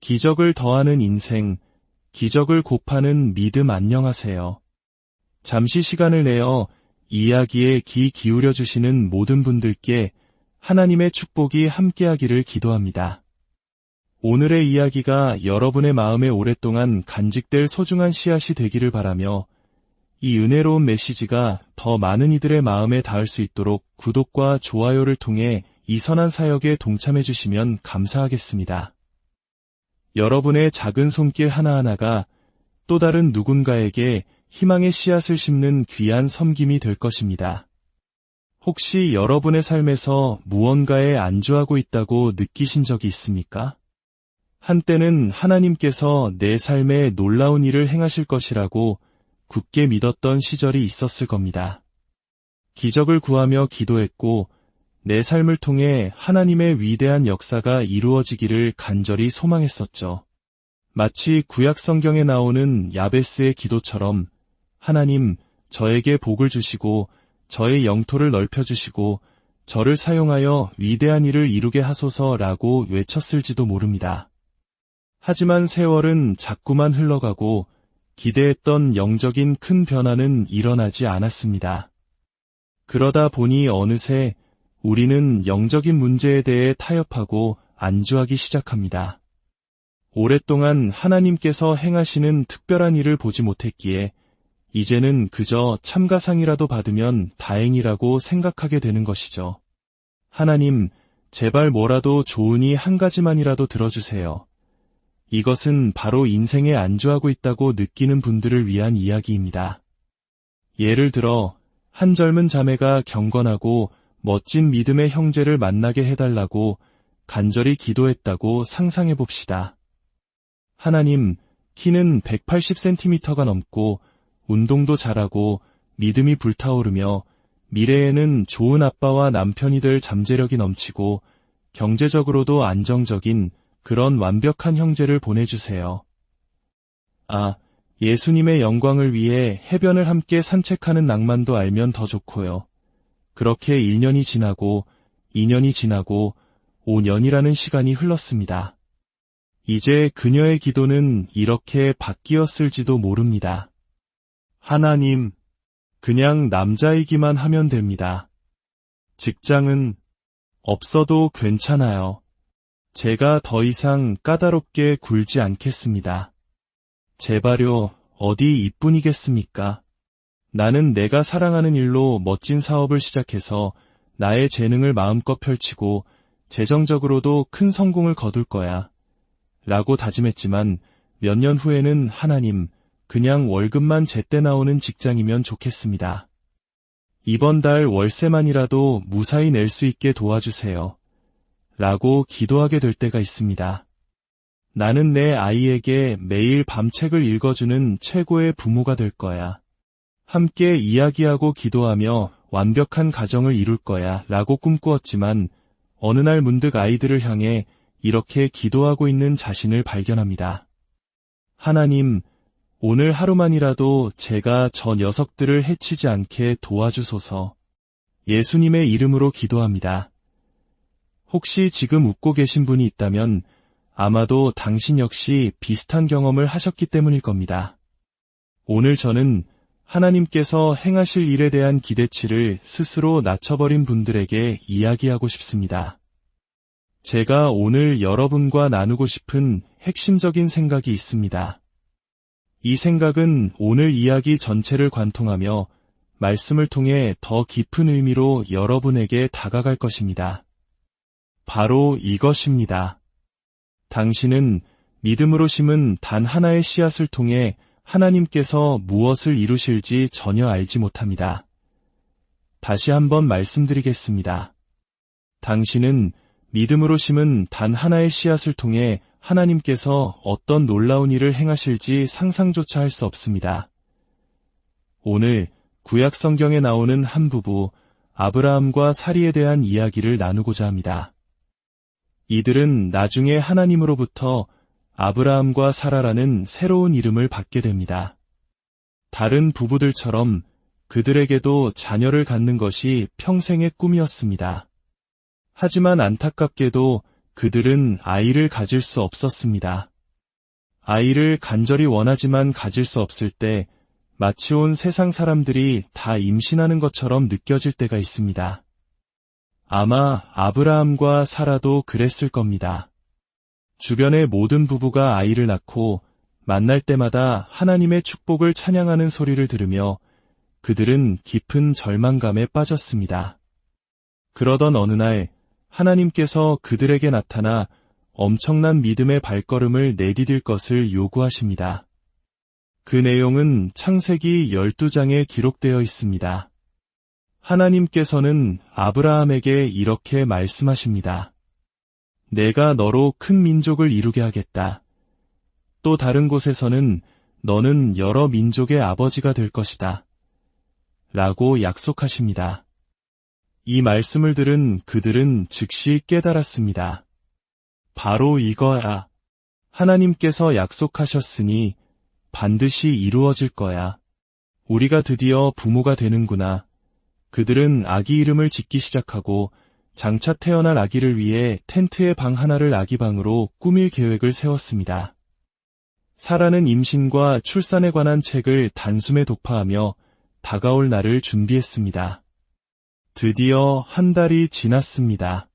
기적을 더하는 인생, 기적을 곱하는 믿음 안녕하세요. 잠시 시간을 내어 이야기에 귀 기울여 주시는 모든 분들께 하나님의 축복이 함께하기를 기도합니다. 오늘의 이야기가 여러분의 마음에 오랫동안 간직될 소중한 씨앗이 되기를 바라며 이 은혜로운 메시지가 더 많은 이들의 마음에 닿을 수 있도록 구독과 좋아요를 통해 이 선한 사역에 동참해 주시면 감사하겠습니다. 여러분의 작은 손길 하나하나가 또 다른 누군가에게 희망의 씨앗을 심는 귀한 섬김이 될 것입니다. 혹시 여러분의 삶에서 무언가에 안주하고 있다고 느끼신 적이 있습니까? 한때는 하나님께서 내 삶에 놀라운 일을 행하실 것이라고 굳게 믿었던 시절이 있었을 겁니다. 기적을 구하며 기도했고 내 삶을 통해 하나님의 위대한 역사가 이루어지기를 간절히 소망했었죠. 마치 구약 성경에 나오는 야베스의 기도처럼 하나님, 저에게 복을 주시고 저의 영토를 넓혀주시고 저를 사용하여 위대한 일을 이루게 하소서라고 외쳤을지도 모릅니다. 하지만 세월은 자꾸만 흘러가고 기대했던 영적인 큰 변화는 일어나지 않았습니다. 그러다 보니 어느새 우리는 영적인 문제에 대해 타협하고 안주하기 시작합니다. 오랫동안 하나님께서 행하시는 특별한 일을 보지 못했기에 이제는 그저 참가상이라도 받으면 다행이라고 생각하게 되는 것이죠. 하나님, 제발 뭐라도 좋으니 한 가지만이라도 들어주세요. 이것은 바로 인생에 안주하고 있다고 느끼는 분들을 위한 이야기입니다. 예를 들어 한 젊은 자매가 경건하고 멋진 믿음의 형제를 만나게 해달라고 간절히 기도했다고 상상해 봅시다. 하나님, 키는 180cm가 넘고 운동도 잘하고 믿음이 불타오르며 미래에는 좋은 아빠와 남편이 될 잠재력이 넘치고 경제적으로도 안정적인 그런 완벽한 형제를 보내주세요. 예수님의 영광을 위해 해변을 함께 산책하는 낭만도 알면 더 좋고요. 그렇게 1년이 지나고 2년이 지나고 5년이라는 시간이 흘렀습니다. 이제 그녀의 기도는 이렇게 바뀌었을지도 모릅니다. 하나님, 그냥 남자이기만 하면 됩니다. 직장은 없어도 괜찮아요. 제가 더 이상 까다롭게 굴지 않겠습니다. 제발요, 어디 이뿐이겠습니까? 나는 내가 사랑하는 일로 멋진 사업을 시작해서 나의 재능을 마음껏 펼치고 재정적으로도 큰 성공을 거둘 거야. 라고 다짐했지만 몇 년 후에는 하나님, 그냥 월급만 제때 나오는 직장이면 좋겠습니다. 이번 달 월세만이라도 무사히 낼 수 있게 도와주세요. 라고 기도하게 될 때가 있습니다. 나는 내 아이에게 매일 밤책을 읽어주는 최고의 부모가 될 거야. 함께 이야기하고 기도하며 완벽한 가정을 이룰 거야 라고 꿈꾸었지만 어느 날 문득 아이들을 향해 이렇게 기도하고 있는 자신을 발견합니다. 하나님, 오늘 하루만이라도 제가 저 녀석들을 해치지 않게 도와주소서. 예수님의 이름으로 기도합니다. 혹시 지금 웃고 계신 분이 있다면 아마도 당신 역시 비슷한 경험을 하셨기 때문일 겁니다. 오늘 저는 하나님께서 행하실 일에 대한 기대치를 스스로 낮춰버린 분들에게 이야기하고 싶습니다. 제가 오늘 여러분과 나누고 싶은 핵심적인 생각이 있습니다. 이 생각은 오늘 이야기 전체를 관통하며 말씀을 통해 더 깊은 의미로 여러분에게 다가갈 것입니다. 바로 이것입니다. 당신은 믿음으로 심은 단 하나의 씨앗을 통해 하나님께서 무엇을 이루실지 전혀 알지 못합니다. 다시 한번 말씀드리겠습니다. 당신은 믿음으로 심은 단 하나의 씨앗을 통해 하나님께서 어떤 놀라운 일을 행하실지 상상조차 할 수 없습니다. 오늘 구약 성경에 나오는 한 부부 아브라함과 사리에 대한 이야기를 나누고자 합니다. 이들은 나중에 하나님으로부터 아브라함과 사라라는 새로운 이름을 받게 됩니다. 다른 부부들처럼 그들에게도 자녀를 갖는 것이 평생의 꿈이었습니다. 하지만 안타깝게도 그들은 아이를 가질 수 없었습니다. 아이를 간절히 원하지만 가질 수 없을 때 마치 온 세상 사람들이 다 임신하는 것처럼 느껴질 때가 있습니다. 아마 아브라함과 사라도 그랬을 겁니다. 주변의 모든 부부가 아이를 낳고 만날 때마다 하나님의 축복을 찬양하는 소리를 들으며 그들은 깊은 절망감에 빠졌습니다. 그러던 어느 날 하나님께서 그들에게 나타나 엄청난 믿음의 발걸음을 내디딜 것을 요구하십니다. 그 내용은 창세기 12장에 기록되어 있습니다. 하나님께서는 아브라함에게 이렇게 말씀하십니다. 내가 너로 큰 민족을 이루게 하겠다. 또 다른 곳에서는 너는 여러 민족의 아버지가 될 것이다. 라고 약속하십니다. 이 말씀을 들은 그들은 즉시 깨달았습니다. 바로 이거야. 하나님께서 약속하셨으니 반드시 이루어질 거야. 우리가 드디어 부모가 되는구나. 그들은 아기 이름을 짓기 시작하고 장차 태어날 아기를 위해 텐트의 방 하나를 아기방으로 꾸밀 계획을 세웠습니다. 사라는 임신과 출산에 관한 책을 단숨에 독파하며 다가올 날을 준비했습니다. 드디어 한 달이 지났습니다.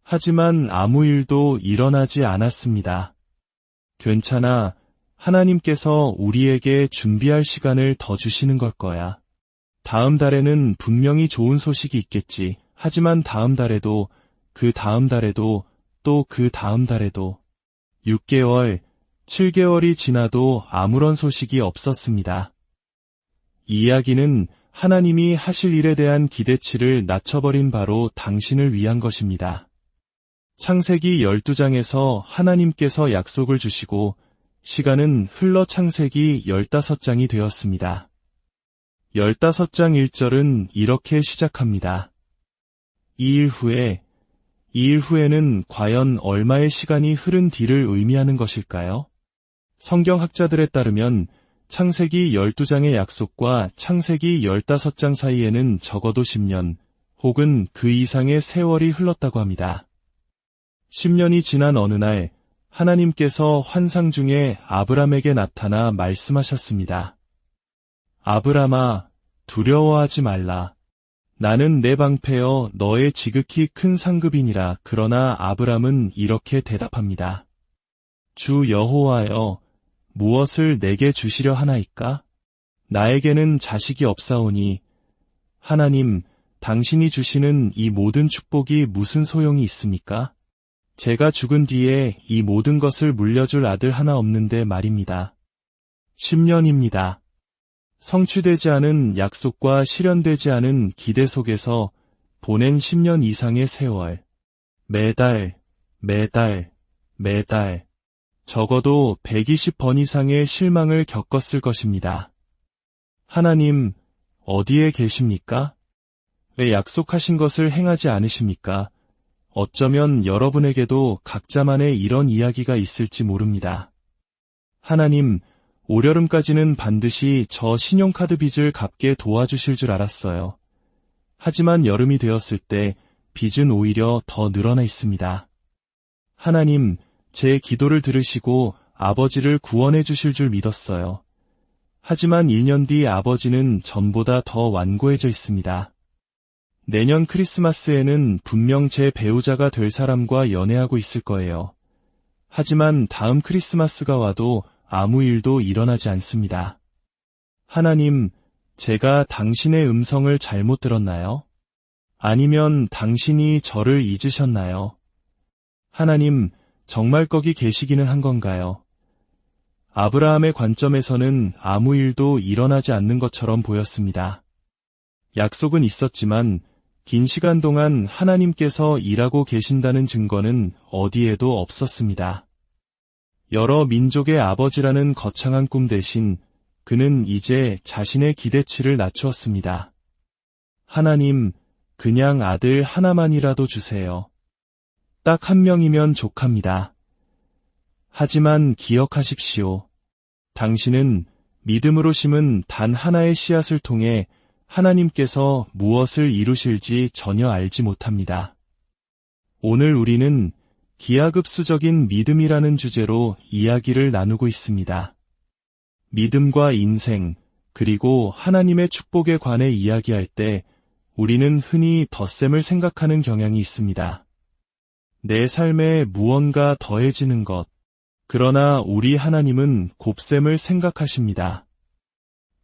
하지만 아무 일도 일어나지 않았습니다. 괜찮아. 하나님께서 우리에게 준비할 시간을 더 주시는 걸 거야. 다음 달에는 분명히 좋은 소식이 있겠지. 하지만 다음 달에도, 그 다음 달에도, 또 그 다음 달에도 6개월, 7개월이 지나도 아무런 소식이 없었습니다. 이 이야기는 하나님이 하실 일에 대한 기대치를 낮춰버린 바로 당신을 위한 것입니다. 창세기 12장에서 하나님께서 약속을 주시고 시간은 흘러 창세기 15장이 되었습니다. 15장 1절은 이렇게 시작합니다. 이 일 후에는 과연 얼마의 시간이 흐른 뒤를 의미하는 것일까요? 성경학자들에 따르면 창세기 12장의 약속과 창세기 15장 사이에는 적어도 10년 혹은 그 이상의 세월이 흘렀다고 합니다. 10년이 지난 어느 날 하나님께서 환상 중에 아브람에게 나타나 말씀하셨습니다. 아브람아, 두려워하지 말라. 나는 내 방패여 너의 지극히 큰 상급이니라. 그러나 아브람은 이렇게 대답합니다. 주 여호와여, 무엇을 내게 주시려 하나이까? 나에게는 자식이 없사오니 하나님, 당신이 주시는 이 모든 축복이 무슨 소용이 있습니까? 제가 죽은 뒤에 이 모든 것을 물려줄 아들 하나 없는데 말입니다. 10년입니다. 성취되지 않은 약속과 실현되지 않은 기대 속에서 보낸 10년 이상의 세월. 매달, 적어도 120번 이상의 실망을 겪었을 것입니다. 하나님, 어디에 계십니까? 왜 약속하신 것을 행하지 않으십니까? 어쩌면 여러분에게도 각자만의 이런 이야기가 있을지 모릅니다. 하나님, 올여름까지는 반드시 저 신용카드 빚을 갚게 도와주실 줄 알았어요. 하지만 여름이 되었을 때 빚은 오히려 더 늘어나 있습니다. 하나님, 제 기도를 들으시고 아버지를 구원해 주실 줄 믿었어요. 하지만 1년 뒤 아버지는 전보다 더 완고해져 있습니다. 내년 크리스마스에는 분명 제 배우자가 될 사람과 연애하고 있을 거예요. 하지만 다음 크리스마스가 와도 아무 일도 일어나지 않습니다. 하나님, 제가 당신의 음성을 잘못 들었나요? 아니면 당신이 저를 잊으셨나요? 하나님, 정말 거기 계시기는 한 건가요? 아브라함의 관점에서는 아무 일도 일어나지 않는 것처럼 보였습니다. 약속은 있었지만 긴 시간 동안 하나님께서 일하고 계신다는 증거는 어디에도 없었습니다. 여러 민족의 아버지라는 거창한 꿈 대신 그는 이제 자신의 기대치를 낮추었습니다. 하나님, 그냥 아들 하나만이라도 주세요. 딱 한 명이면 족합니다. 하지만 기억하십시오. 당신은 믿음으로 심은 단 하나의 씨앗을 통해 하나님께서 무엇을 이루실지 전혀 알지 못합니다. 오늘 우리는 기하급수적인 믿음이라는 주제로 이야기를 나누고 있습니다. 믿음과 인생, 그리고 하나님의 축복에 관해 이야기할 때 우리는 흔히 덧셈을 생각하는 경향이 있습니다. 내 삶에 무언가 더해지는 것, 그러나 우리 하나님은 곱셈을 생각하십니다.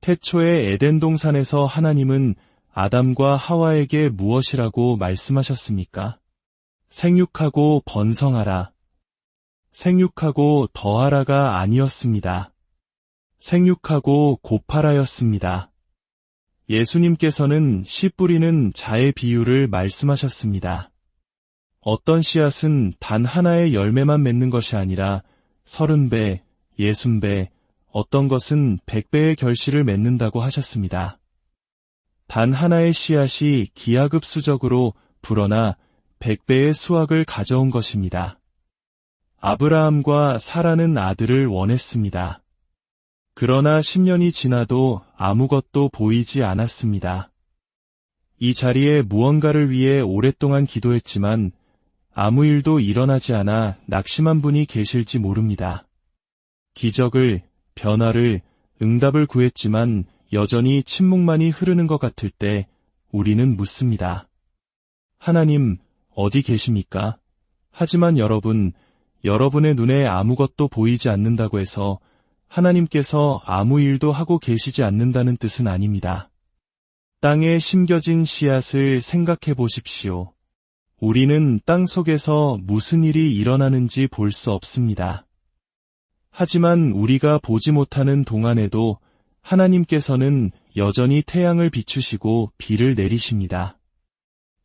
태초의 에덴 동산에서 하나님은 아담과 하와에게 무엇이라고 말씀하셨습니까? 생육하고 번성하라. 생육하고 더하라가 아니었습니다. 생육하고 곱하라였습니다. 예수님께서는 씨 뿌리는 자의 비유를 말씀하셨습니다. 어떤 씨앗은 단 하나의 열매만 맺는 것이 아니라 30배, 60배, 어떤 것은 100배의 결실을 맺는다고 하셨습니다. 단 하나의 씨앗이 기하급수적으로 불어나 100배의 수확을 가져온 것입니다. 아브라함과 사라는 아들을 원했습니다. 그러나 10년이 지나도 아무것도 보이지 않았습니다. 이 자리에 무언가를 위해 오랫동안 기도했지만 아무 일도 일어나지 않아 낙심한 분이 계실지 모릅니다. 기적을, 변화를, 응답을 구했지만 여전히 침묵만이 흐르는 것 같을 때 우리는 묻습니다. 하나님, 어디 계십니까? 하지만 여러분의 눈에 아무것도 보이지 않는다고 해서 하나님께서 아무 일도 하고 계시지 않는다는 뜻은 아닙니다. 땅에 심겨진 씨앗을 생각해 보십시오. 우리는 땅 속에서 무슨 일이 일어나는지 볼 수 없습니다. 하지만 우리가 보지 못하는 동안에도 하나님께서는 여전히 태양을 비추시고 비를 내리십니다.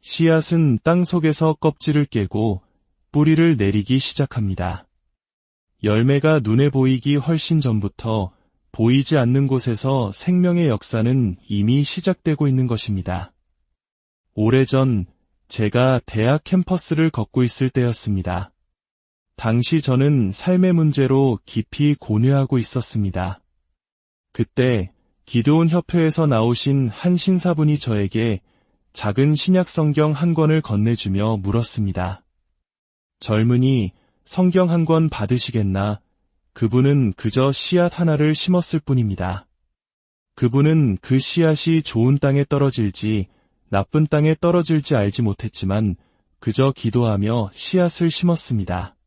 씨앗은 땅 속에서 껍질을 깨고 뿌리를 내리기 시작합니다. 열매가 눈에 보이기 훨씬 전부터 보이지 않는 곳에서 생명의 역사는 이미 시작되고 있는 것입니다. 오래전 제가 대학 캠퍼스를 걷고 있을 때였습니다. 당시 저는 삶의 문제로 깊이 고뇌하고 있었습니다. 그때 기드온 협회에서 나오신 한 신사분이 저에게 작은 신약 성경 한 권을 건네주며 물었습니다. 젊은이, 성경 한 권 받으시겠나? 그분은 그저 씨앗 하나를 심었을 뿐입니다. 그분은 그 씨앗이 좋은 땅에 떨어질지 나쁜 땅에 떨어질지 알지 못했지만 그저 기도하며 씨앗을 심었습니다.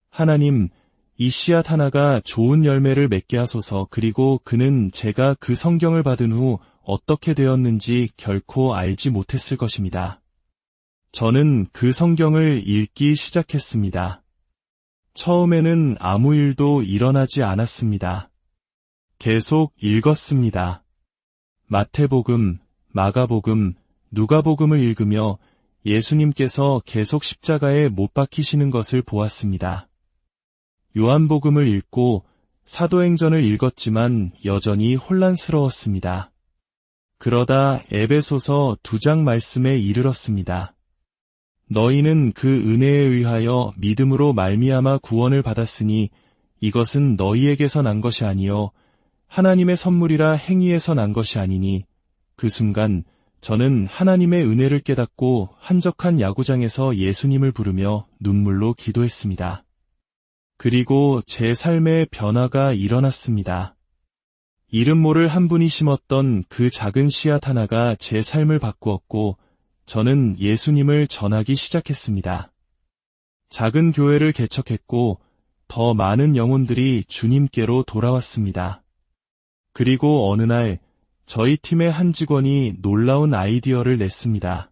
하나님, 이 씨앗 하나가 좋은 열매를 맺게 하소서. 그리고 그는 제가 그 성경을 받은 후 어떻게 되었는지 결코 알지 못했을 것입니다. 저는 그 성경을 읽기 시작했습니다. 처음에는 아무 일도 일어나지 않았습니다. 계속 읽었습니다. 마태복음, 마가복음, 누가복음을 읽으며 예수님께서 계속 십자가에 못 박히시는 것을 보았습니다. 요한복음을 읽고 사도행전을 읽었지만 여전히 혼란스러웠습니다. 그러다 에베소서 2장 말씀에 이르렀습니다. 너희는 그 은혜에 의하여 믿음으로 말미암아 구원을 받았으니 이것은 너희에게서 난 것이 아니요 하나님의 선물이라 행위에서 난 것이 아니니 그 순간 저는 하나님의 은혜를 깨닫고 한적한 야구장에서 예수님을 부르며 눈물로 기도했습니다. 그리고 제 삶의 변화가 일어났습니다. 이름 모를 한 분이 심었던 그 작은 씨앗 하나가 제 삶을 바꾸었고 저는 예수님을 전하기 시작했습니다. 작은 교회를 개척했고 더 많은 영혼들이 주님께로 돌아왔습니다. 그리고 어느 날 저희 팀의 한 직원이 놀라운 아이디어를 냈습니다.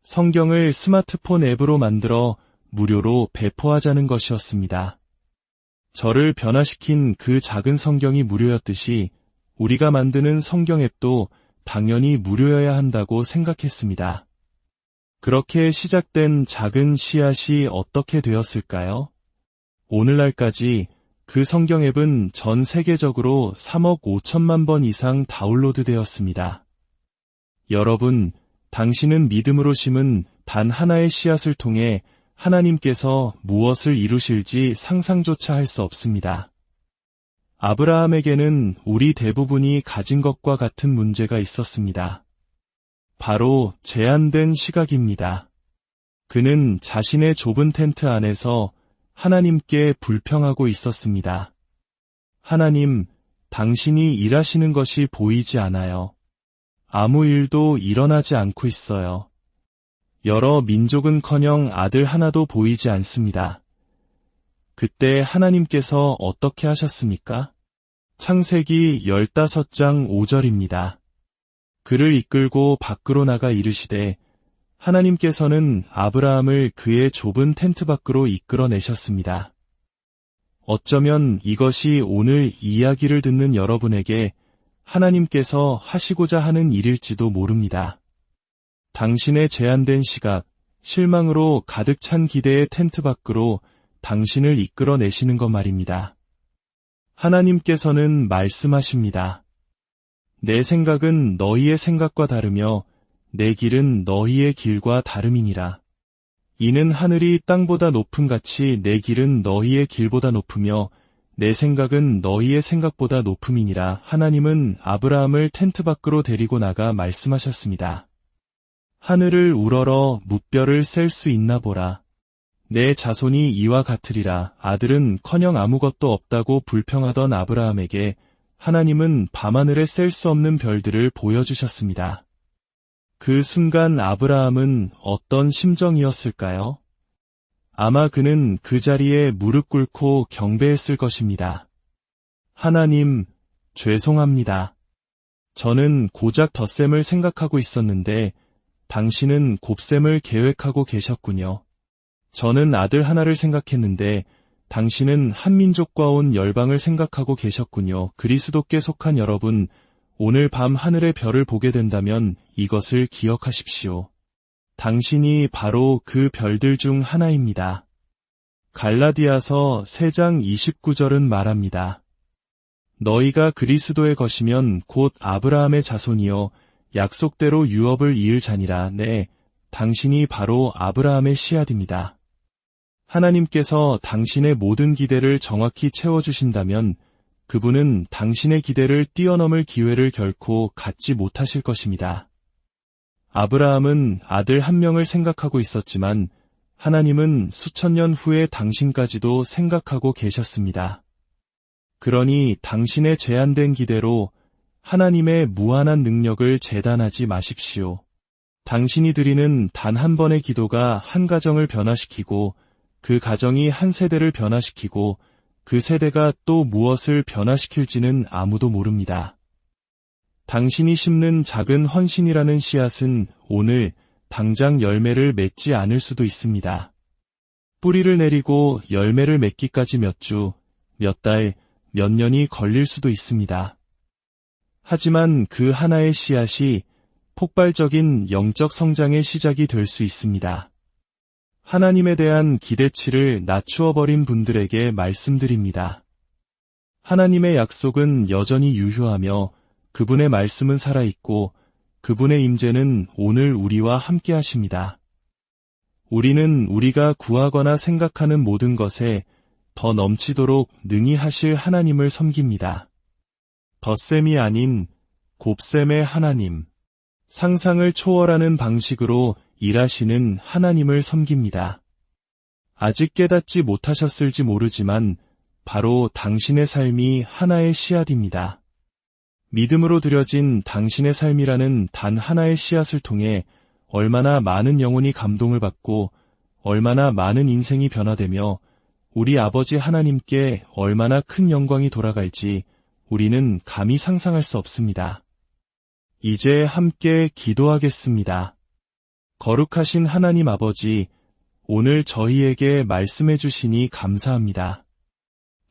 성경을 스마트폰 앱으로 만들어 무료로 배포하자는 것이었습니다. 저를 변화시킨 그 작은 성경이 무료였듯이 우리가 만드는 성경 앱도 당연히 무료여야 한다고 생각했습니다. 그렇게 시작된 작은 씨앗이 어떻게 되었을까요? 오늘날까지 그 성경 앱은 전 세계적으로 3억 5천만 번 이상 다운로드 되었습니다. 여러분, 당신은 믿음으로 심은 단 하나의 씨앗을 통해 하나님께서 무엇을 이루실지 상상조차 할 수 없습니다. 아브라함에게는 우리 대부분이 가진 것과 같은 문제가 있었습니다. 바로 제한된 시각입니다. 그는 자신의 좁은 텐트 안에서 하나님께 불평하고 있었습니다. 하나님, 당신이 일하시는 것이 보이지 않아요. 아무 일도 일어나지 않고 있어요. 여러 민족은커녕 아들 하나도 보이지 않습니다. 그때 하나님께서 어떻게 하셨습니까? 창세기 15장 5절입니다. 그를 이끌고 밖으로 나가 이르시되 하나님께서는 아브라함을 그의 좁은 텐트 밖으로 이끌어내셨습니다. 어쩌면 이것이 오늘 이야기를 듣는 여러분에게 하나님께서 하시고자 하는 일일지도 모릅니다. 당신의 제한된 시각, 실망으로 가득 찬 기대의 텐트 밖으로 당신을 이끌어내시는 것 말입니다. 하나님께서는 말씀하십니다. 내 생각은 너희의 생각과 다르며 내 길은 너희의 길과 다름이니라. 이는 하늘이 땅보다 높음 같이 내 길은 너희의 길보다 높으며 내 생각은 너희의 생각보다 높음이니라. 하나님은 아브라함을 텐트 밖으로 데리고 나가 말씀하셨습니다. 하늘을 우러러 무뼈를 셀 수 있나 보라. 내 자손이 이와 같으리라. 아들은커녕 아무것도 없다고 불평하던 아브라함에게 하나님은 밤하늘에 셀 수 없는 별들을 보여주셨습니다. 그 순간 아브라함은 어떤 심정이었을까요? 아마 그는 그 자리에 무릎 꿇고 경배했을 것입니다. 하나님, 죄송합니다. 저는 고작 덧셈을 생각하고 있었는데 당신은 곱셈을 계획하고 계셨군요. 저는 아들 하나를 생각했는데 당신은 한민족과 온 열방을 생각하고 계셨군요. 그리스도께 속한 여러분, 오늘 밤 하늘의 별을 보게 된다면 이것을 기억하십시오. 당신이 바로 그 별들 중 하나입니다. 갈라디아서 3장 29절은 말합니다. 너희가 그리스도의 것이면 곧 아브라함의 자손이요 약속대로 유업을 이을 자니라. 네, 당신이 바로 아브라함의 씨앗입니다. 하나님께서 당신의 모든 기대를 정확히 채워주신다면 그분은 당신의 기대를 뛰어넘을 기회를 결코 갖지 못하실 것입니다. 아브라함은 아들 한 명을 생각하고 있었지만 하나님은 수천 년 후에 당신까지도 생각하고 계셨습니다. 그러니 당신의 제한된 기대로 하나님의 무한한 능력을 재단하지 마십시오. 당신이 드리는 단 한 번의 기도가 한 가정을 변화시키고 그 가정이 한 세대를 변화시키고 그 세대가 또 무엇을 변화시킬지는 아무도 모릅니다. 당신이 심는 작은 헌신이라는 씨앗은 오늘 당장 열매를 맺지 않을 수도 있습니다. 뿌리를 내리고 열매를 맺기까지 몇 주, 몇 달, 몇 년이 걸릴 수도 있습니다. 하지만 그 하나의 씨앗이 폭발적인 영적 성장의 시작이 될 수 있습니다. 하나님에 대한 기대치를 낮추어 버린 분들에게 말씀드립니다. 하나님의 약속은 여전히 유효하며 그분의 말씀은 살아있고 그분의 임재는 오늘 우리와 함께 하십니다. 우리는 우리가 구하거나 생각하는 모든 것에 더 넘치도록 능히 하실 하나님을 섬깁니다. 덧셈이 아닌 곱셈의 하나님, 상상을 초월하는 방식으로 일하시는 하나님을 섬깁니다. 아직 깨닫지 못하셨을지 모르지만 바로 당신의 삶이 하나의 씨앗입니다. 믿음으로 드려진 당신의 삶이라는 단 하나의 씨앗을 통해 얼마나 많은 영혼이 감동을 받고 얼마나 많은 인생이 변화되며 우리 아버지 하나님께 얼마나 큰 영광이 돌아갈지 우리는 감히 상상할 수 없습니다. 이제 함께 기도하겠습니다. 거룩하신 하나님 아버지, 오늘 저희에게 말씀해 주시니 감사합니다.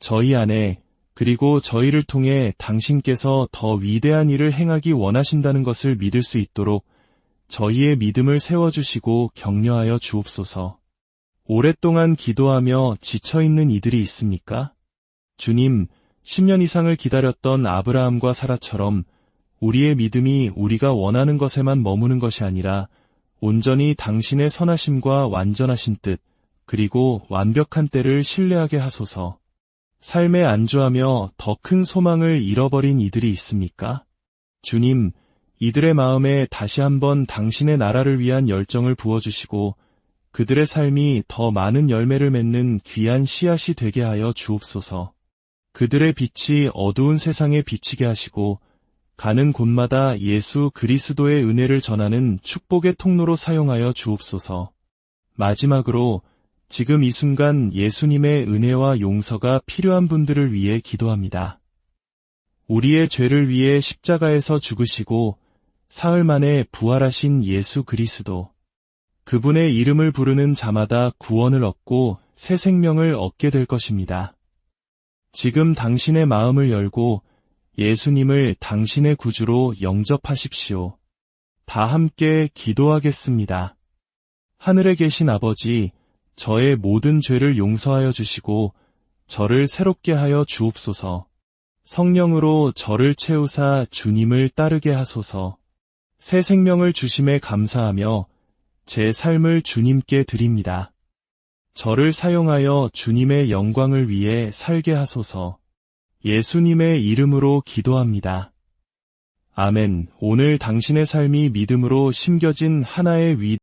저희 안에 그리고 저희를 통해 당신께서 더 위대한 일을 행하기 원하신다는 것을 믿을 수 있도록 저희의 믿음을 세워주시고 격려하여 주옵소서. 오랫동안 기도하며 지쳐있는 이들이 있습니까? 주님, 10년 이상을 기다렸던 아브라함과 사라처럼 우리의 믿음이 우리가 원하는 것에만 머무는 것이 아니라 온전히 당신의 선하심과 완전하신 뜻, 그리고 완벽한 때를 신뢰하게 하소서. 삶에 안주하며 더 큰 소망을 잃어버린 이들이 있습니까? 주님, 이들의 마음에 다시 한번 당신의 나라를 위한 열정을 부어주시고 그들의 삶이 더 많은 열매를 맺는 귀한 씨앗이 되게 하여 주옵소서. 그들의 빛이 어두운 세상에 비치게 하시고 가는 곳마다 예수 그리스도의 은혜를 전하는 축복의 통로로 사용하여 주옵소서. 마지막으로 지금 이 순간 예수님의 은혜와 용서가 필요한 분들을 위해 기도합니다. 우리의 죄를 위해 십자가에서 죽으시고 사흘 만에 부활하신 예수 그리스도. 그분의 이름을 부르는 자마다 구원을 얻고 새 생명을 얻게 될 것입니다. 지금 당신의 마음을 열고 예수님을 당신의 구주로 영접하십시오. 다 함께 기도하겠습니다. 하늘에 계신 아버지, 저의 모든 죄를 용서하여 주시고 저를 새롭게 하여 주옵소서. 성령으로 저를 채우사 주님을 따르게 하소서. 새 생명을 주심에 감사하며 제 삶을 주님께 드립니다. 저를 사용하여 주님의 영광을 위해 살게 하소서. 예수님의 이름으로 기도합니다. 아멘. 오늘 당신의 삶이 믿음으로 심겨진 하나의